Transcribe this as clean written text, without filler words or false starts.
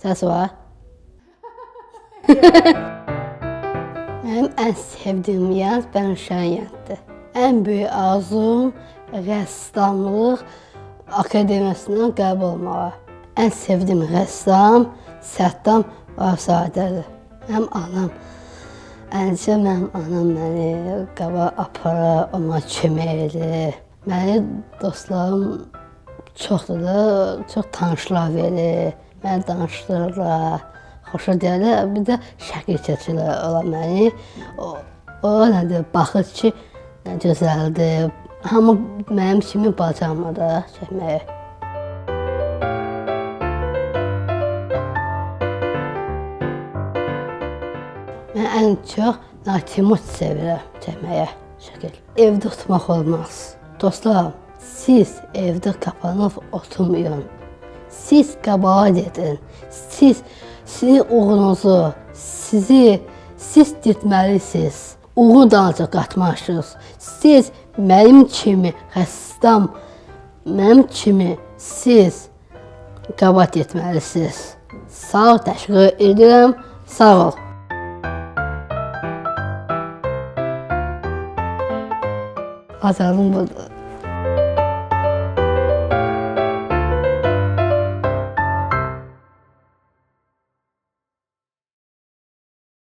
Səs var? Mənim ən sevdiyim yer Bənövşəhiyyətdir. Ən böyük arzum rəssamlıq akademiyasına qəbul olmağa. Ən sevdiyim rəssam Səttam Vahabzadədir. Mənim anam, əncə mənim anam məni qaba aparır, ona kömək edir. Məni dostlarım çoxdur da, çox tanışlar verir, məni danışdırırlar, xoşa deyirlər. Bir də şəkil çəkirlər ola məni. O nədir, baxır ki, nə gözəldir. Hamı mənim kimi bacarmır da çəkməyi. Mən ən çox Natimur sevirəm çəkməyə şəkil. Evdə oturmaq olmaz. Dostlar, siz evdə qapanıb oturmayın. Siz qabağa gedin. Siz sizin uğurunuzu, siz getməlisiniz. Uğur dalınca qatmışsınız. Siz mənim kimi rəssam, mənim kimi siz qabağa getməlisiniz. Sağ ol, təşəkkür edirəm. Sağ ol. Azalım budur.